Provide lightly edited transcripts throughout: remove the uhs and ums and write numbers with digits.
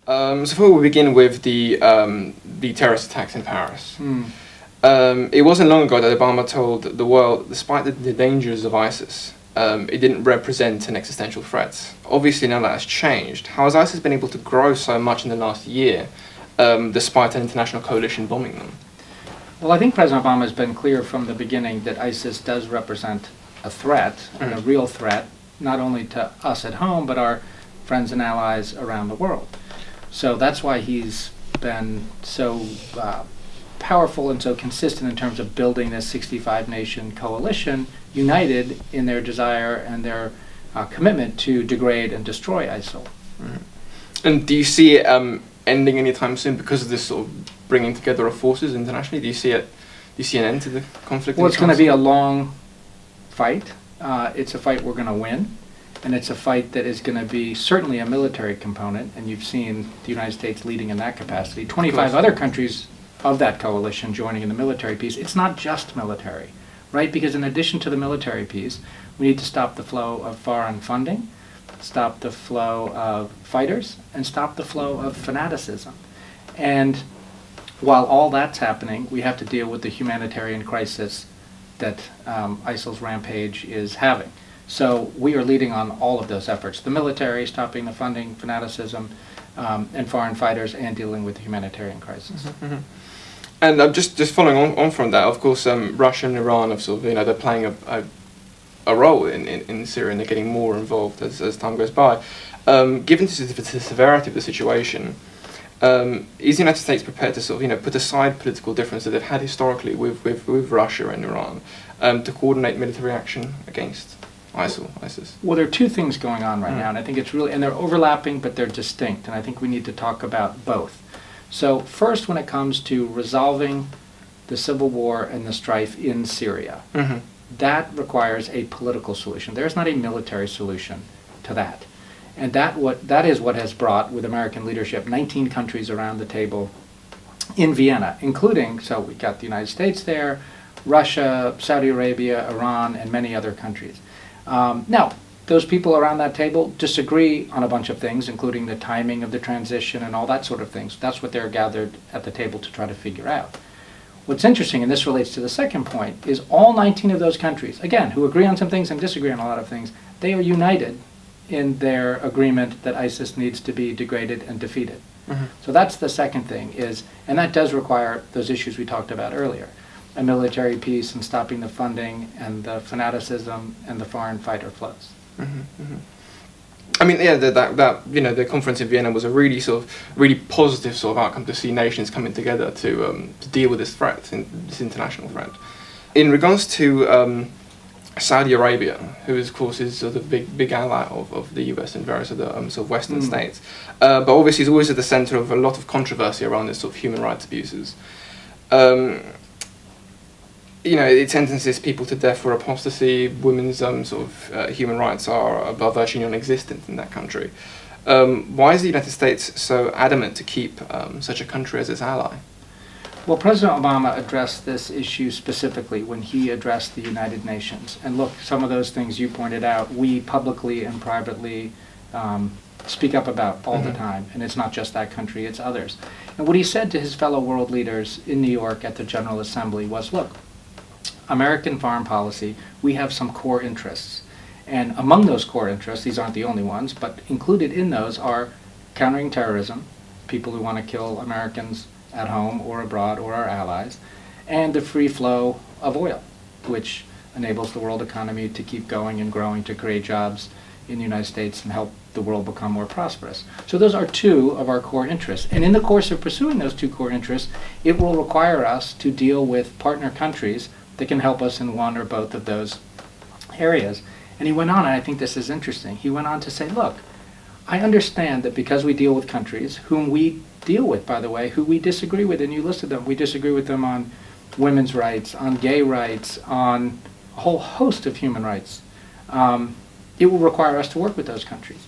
So before we begin with the terrorist attacks in Paris, it wasn't long ago that Obama told the world, despite the dangers of ISIS, it didn't represent an existential threat. Obviously now that has changed. How has ISIS been able to grow so much in the last year, despite an international coalition bombing them? Well, I think President Obama has been clear from the beginning that ISIS does represent a threat, and a real threat, not only to us at home, but our friends and allies around the world. So that's why he's been so powerful and so consistent in terms of building this 65-nation coalition, united in their desire and their commitment to degrade and destroy ISIL. And do you see it ending anytime soon because of this sort of bringing together of forces internationally? Do you see an end to the conflict? Well, it's going to be a long fight. It's a fight we're going to win. And it's a fight that is going to be certainly a military component, and you've seen the United States leading in that capacity. 25 other countries of that coalition joining in the military piece. It's not just military, right? Because in addition to the military piece, we need to stop the flow of foreign funding, stop the flow of fighters, and stop the flow of fanaticism. And while all that's happening, we have to deal with the humanitarian crisis that ISIL's rampage is having. So we are leading on all of those efforts: the military, stopping the funding, fanaticism, and foreign fighters, and dealing with the humanitarian crisis. And just following on from that, of course, Russia and Iran have sort of, they're playing a role in Syria, and they're getting more involved as time goes by. Given the severity of the situation, is the United States prepared to sort of, put aside political difference that they've had historically with Russia and Iran to coordinate military action against ISIS? Well, there are two things going on right now, and I think it's really, and they're overlapping, but they're distinct, and I think we need to talk about both. So first, when it comes to resolving the civil war and the strife in Syria, that requires a political solution. There's not a military solution to that. And that is what has brought, with American leadership, 19 countries around the table in Vienna, including, so we got the United States there, Russia, Saudi Arabia, Iran, and many other countries. Now, those people around that table disagree on a bunch of things, including the timing of the transition and all that sort of things. That's what they're gathered at the table to try to figure out. What's interesting, and this relates to the second point, is all 19 of those countries, again, who agree on some things and disagree on a lot of things, they are united in their agreement that ISIS needs to be degraded and defeated. So that's the second thing, and that does require those issues we talked about earlier: a military peace and stopping the funding and the fanaticism and the foreign fighter flows. I mean, yeah, the conference in Vienna was a really positive sort of outcome to see nations coming together to deal with this threat, this international threat. In regards to Saudi Arabia, who of course is sort of big ally of the US and various other sort of Western states, but obviously is always at the center of a lot of controversy around this sort of human rights abuses. It sentences people to death for apostasy. Women's human rights are virtually non-existent in that country. Why is the United States so adamant to keep such a country as its ally? Well, President Obama addressed this issue specifically when he addressed the United Nations. And look, some of those things you pointed out, we publicly and privately speak up about all the time. And it's not just that country, it's others. And what he said to his fellow world leaders in New York at the General Assembly was, look, American foreign policy, we have some core interests. And among those core interests, these aren't the only ones, but included in those are countering terrorism, people who want to kill Americans at home or abroad or our allies, and the free flow of oil, which enables the world economy to keep going and growing, to create jobs in the United States and help the world become more prosperous. So those are two of our core interests. And in the course of pursuing those two core interests, it will require us to deal with partner countries that can help us in one or both of those areas. And he went on, and I think this is interesting, he went on to say, look, I understand that because we deal with countries whom we deal with, by the way, who we disagree with, and you listed them, we disagree with them on women's rights, on gay rights, on a whole host of human rights, it will require us to work with those countries.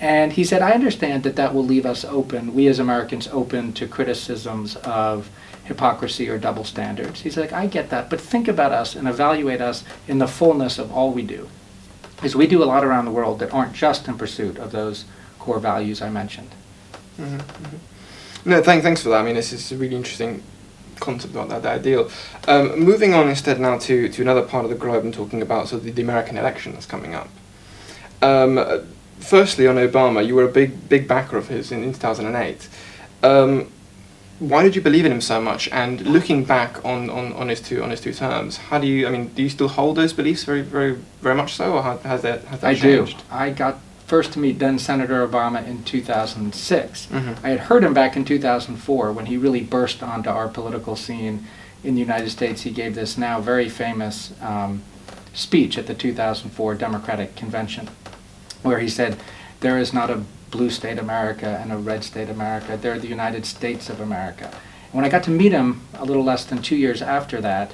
And he said, I understand that that will leave us open, we as Americans, open to criticisms of hypocrisy or double standards. He's like, I get that, but think about us and evaluate us in the fullness of all we do. Because we do a lot around the world that aren't just in pursuit of those core values I mentioned. Hmm. No, thanks for that. I mean, this is a really interesting concept about that ideal. Moving on instead now to another part of the globe and talking about sort of the American election that's coming up. Firstly, on Obama, you were a big backer of his in 2008. Why did you believe in him so much? And looking back on his two terms, how do you still hold those beliefs very much so, or has that changed? I got first to meet then Senator Obama in 2006. Mm-hmm. I had heard him back in 2004 when he really burst onto our political scene in the United States. He gave this now very famous speech at the 2004 Democratic Convention, where he said, "There is not a blue state America and a red state America. They're the United States of America." And when I got to meet him a little less than 2 years after that,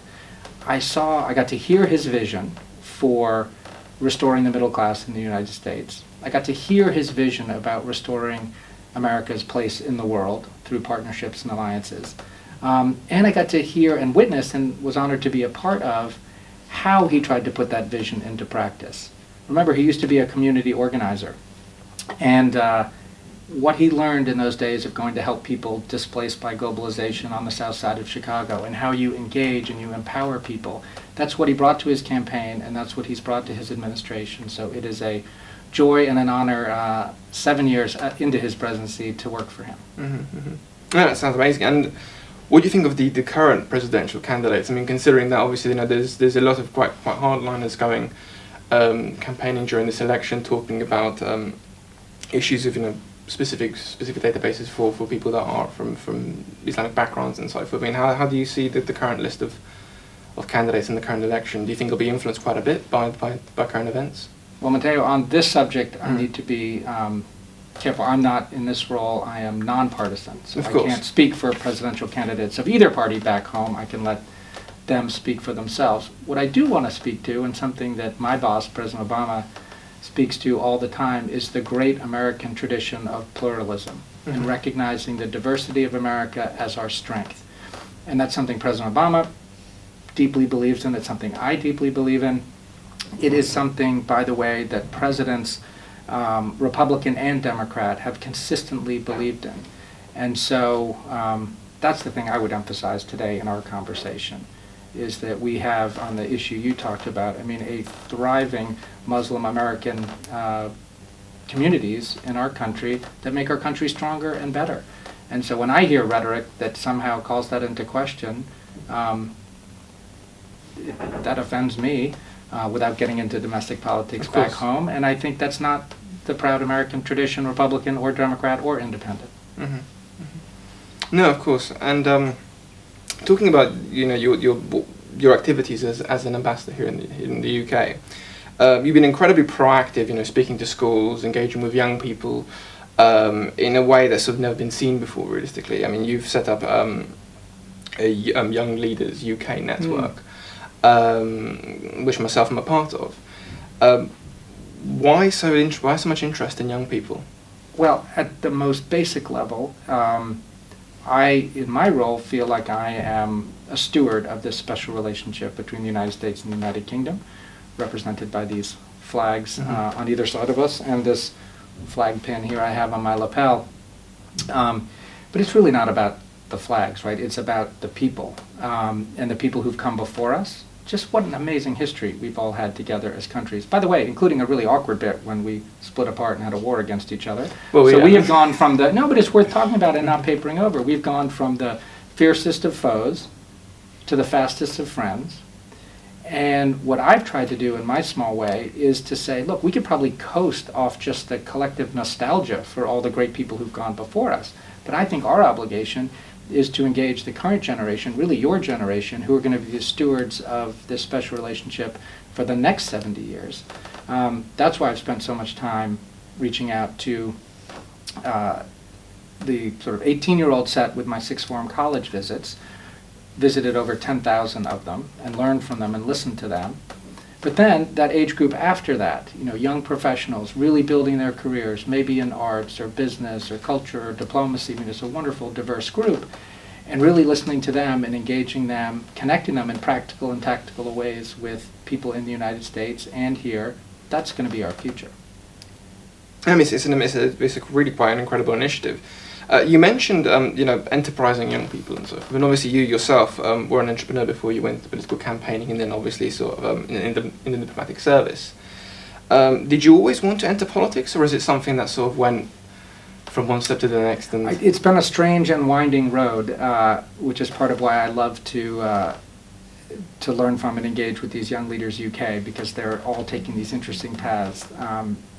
I got to hear his vision for restoring the middle class in the United States. I got to hear his vision about restoring America's place in the world through partnerships and alliances. And I got to hear and witness, and was honored to be a part of, how he tried to put that vision into practice. Remember, he used to be a community organizer. And what he learned in those days of going to help people displaced by globalization on the south side of Chicago, and how you engage and you empower people, that's what he brought to his campaign, and that's what he's brought to his administration. So it is a joy and an honor 7 years into his presidency to work for him. Mm-hmm, mm-hmm. Yeah, that sounds amazing. And what do you think of the current presidential candidates? I mean, considering that obviously there's a lot of quite hardliners going campaigning during this election, talking about issues of specific databases for people that are from Islamic backgrounds and so forth. I mean, how do you see the current list of candidates in the current election? Do you think it'll be influenced quite a bit by current events? Well, Matteo, on this subject, I need to be careful. I'm not in this role. I am nonpartisan, so I can't speak for presidential candidates of either party back home. I can let them speak for themselves. What I do want to speak to, and something that my boss, President Obama, speaks to all the time, is the great American tradition of pluralism, mm-hmm. and recognizing the diversity of America as our strength. And that's something President Obama deeply believes in. It's something I deeply believe in. It is something, by the way, that presidents, Republican and Democrat, have consistently believed in. And so that's the thing I would emphasize today in our conversation, is that we have, on the issue you talked about, a thriving Muslim American communities in our country that make our country stronger and better. And so when I hear rhetoric that somehow calls that into question, that offends me, without getting into domestic politics back home. And I think that's not the proud American tradition, Republican or Democrat or Independent. Mm-hmm. Mm-hmm. No, of course. And talking about your activities as an ambassador here in the UK, you've been incredibly proactive. Speaking to schools, engaging with young people in a way that's sort of never been seen before. Realistically, I mean, you've set up a Young Leaders UK network, which myself am a part of. Why so much interest in young people? Well, at the most basic level, I, in my role, feel like I am a steward of this special relationship between the United States and the United Kingdom, represented by these flags mm-hmm. On either side of us, and this flag pin here I have on my lapel. But it's really not about the flags, right? It's about the people, and the people who've come before us. Just what an amazing history we've all had together as countries. By the way, including a really awkward bit when we split apart and had a war against each other. Well, so we have gone from but it's worth talking about and not papering over. We've gone from the fiercest of foes to the fastest of friends. And what I've tried to do in my small way is to say, look, we could probably coast off just the collective nostalgia for all the great people who've gone before us. But I think our obligation is to engage the current generation, really your generation, who are going to be the stewards of this special relationship for the next 70 years. That's why I've spent so much time reaching out to the sort of 18-year-old set with my sixth form college visits, visited over 10,000 of them, and learned from them and listened to them. But then that age group after that, young professionals really building their careers, maybe in arts or business or culture or diplomacy. It's a wonderful, diverse group. And really listening to them and engaging them, connecting them in practical and tactical ways with people in the United States and here, that's going to be our future. It's really quite an incredible initiative. You mentioned, enterprising young people and so forth. And obviously, you yourself were an entrepreneur before you went into political campaigning, and then obviously sort of in the diplomatic service. Did you always want to enter politics, or is it something that sort of went from one step to the next? And It's been a strange and winding road, which is part of why I love to learn from and engage with these Young Leaders UK, because they're all taking these interesting paths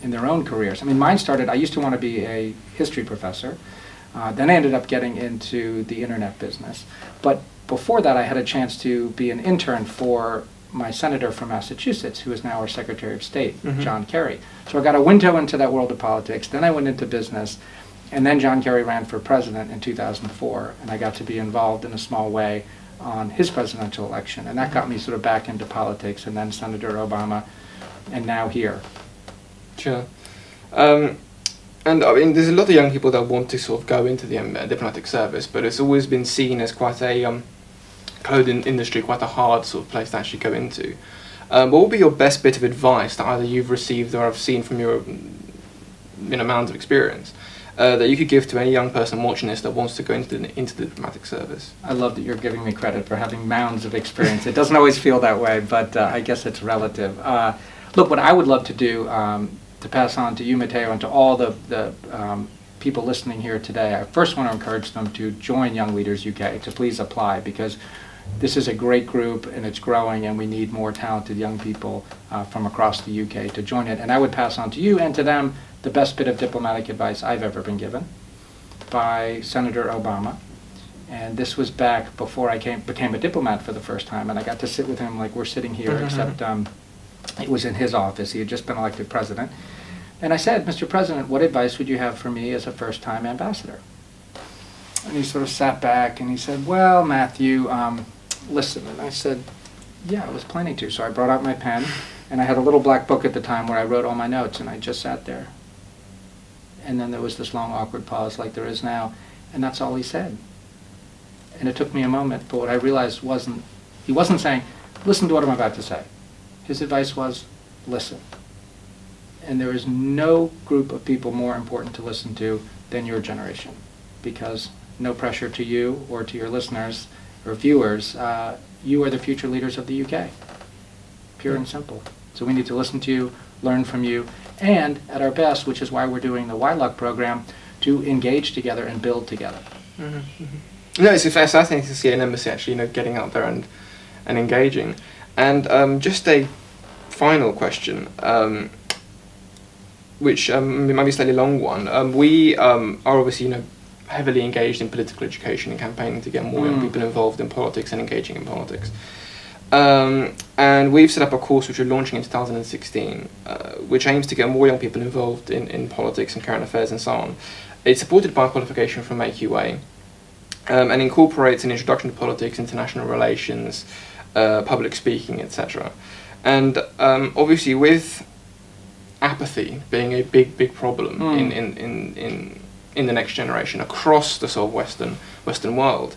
in their own careers. I mean, mine started, I used to want to be a history professor. Then I ended up getting into the internet business. But before that, I had a chance to be an intern for my senator from Massachusetts, who is now our Secretary of State, John Kerry. So I got a window into that world of politics. Then I went into business. And then John Kerry ran for president in 2004, and I got to be involved in a small way on his presidential election. And that got me sort of back into politics, and then Senator Obama, and now here. Sure. And I mean, there's a lot of young people that want to sort of go into the diplomatic service, but it's always been seen as quite a clothing industry, quite a hard sort of place to actually go into. What would be your best bit of advice that either you've received or have seen from your amount of experience that you could give to any young person watching this that wants to go into the diplomatic service? I love that you're giving me credit for having mounds of experience. It doesn't always feel that way, but I guess it's relative. Look, what I would love to do, to pass on to you, Matteo, and to all the people listening here today, I first want to encourage them to join Young Leaders UK, to please apply, because this is a great group and it's growing, and we need more talented young people from across the UK to join it. And I would pass on to you and to them the best bit of diplomatic advice I've ever been given by Senator Obama. And this was back before I became a diplomat for the first time, and I got to sit with him like we're sitting here, except it was in his office. He had just been elected president. And I said, Mr. President, what advice would you have for me as a first-time ambassador? And he sort of sat back and he said, well, Matthew, listen. And I said, yeah, I was planning to. So I brought out my pen, and I had a little black book at the time where I wrote all my notes, and I just sat there. And then there was this long, awkward pause like there is now, and that's all he said. And it took me a moment, but what I realized he wasn't saying, listen to what I'm about to say. His advice was, listen. And there is no group of people more important to listen to than your generation, because no pressure to you or to your listeners or viewers, you are the future leaders of the UK, pure and simple. So we need to listen to you, learn from you, and at our best, which is why we're doing the YLUC program, to engage together and build together. No, it's fascinating to see an embassy actually, getting out there and engaging. And just a final question, which might be a slightly long one. We are obviously, heavily engaged in political education and campaigning to get more young people involved in politics and engaging in politics. And we've set up a course which we're launching in 2016, which aims to get more young people involved in politics and current affairs and so on. It's supported by a qualification from AQA, and incorporates an introduction to politics, international relations, public speaking, etc. And obviously, with apathy being a big problem in the next generation across the sort of Western world,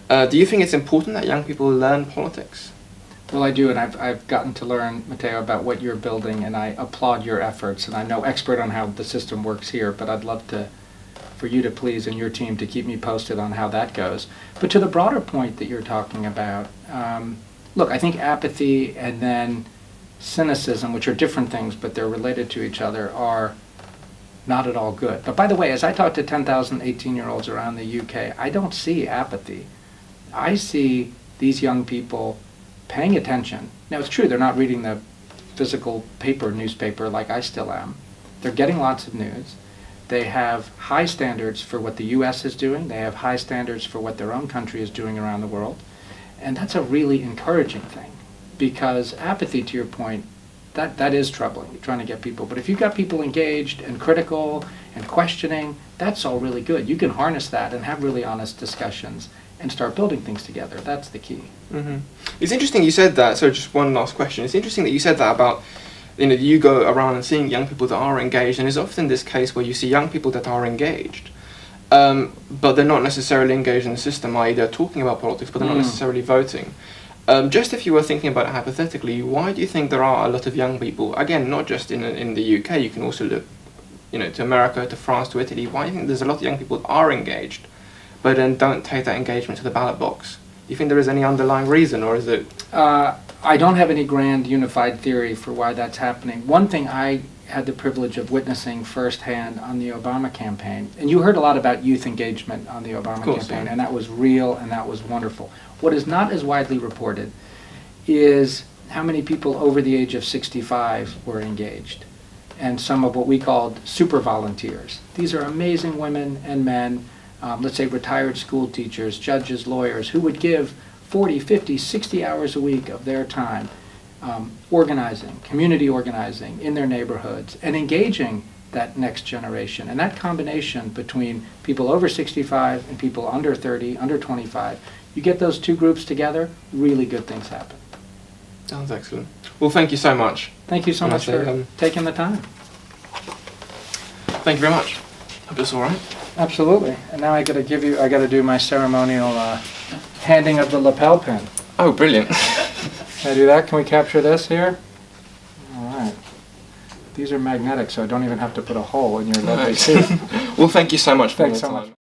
do you think it's important that young people learn politics? Well, I do, and I've gotten to learn, Matteo, about what you're building, and I applaud your efforts. And I'm no expert on how the system works here, but I'd love for you to please, and your team, to keep me posted on how that goes. But to the broader point that you're talking about, look, I think apathy and then cynicism, which are different things, but they're related to each other, are not at all good. But by the way, as I talk to 10,000 18-year-olds around the UK, I don't see apathy. I see these young people paying attention. Now, it's true, they're not reading the physical newspaper like I still am. They're getting lots of news. They have high standards for what the US is doing. They have high standards for what their own country is doing around the world. And that's a really encouraging thing, because apathy, to your point, that is troubling, trying to get people. But if you've got people engaged and critical and questioning, that's all really good. You can harness that and have really honest discussions and start building things together. That's the key. It's interesting you said that. So just one last question. It's interesting that you said that about, you go around and seeing young people that are engaged, and there's often this case where you see young people that are engaged, but they're not necessarily engaged in the system, i.e. they're talking about politics, but they're not necessarily voting. Just if you were thinking about it hypothetically, why do you think there are a lot of young people, again, not just in the UK, you can also look to America, to France, to Italy? Why do you think there's a lot of young people that are engaged, but then don't take that engagement to the ballot box? Do you think there is any underlying reason, or is it? I don't have any grand unified theory for why that's happening. One thing I had the privilege of witnessing firsthand on the Obama campaign, and you heard a lot about youth engagement on the Obama campaign, and that was real and that was wonderful. What is not as widely reported is how many people over the age of 65 were engaged, and some of what we called super volunteers. These are amazing women and men, let's say retired school teachers, judges, lawyers, who would give 40, 50, 60 hours a week of their time organizing, community organizing in their neighborhoods and engaging that next generation. And that combination between people over 65 and people under 30, under 25, you get those two groups together, really good things happen. Sounds excellent. Well, thank you so much. Thank you so much for taking the time. Thank you very much. Hope it's all right. Absolutely. And now I got to do my ceremonial handing of the lapel pin. Oh, brilliant. Can I do that? Can we capture this here? All right. These are magnetic, so I don't even have to put a hole in your lovely teeth. Well, thank you so much for Thanks your so time. much.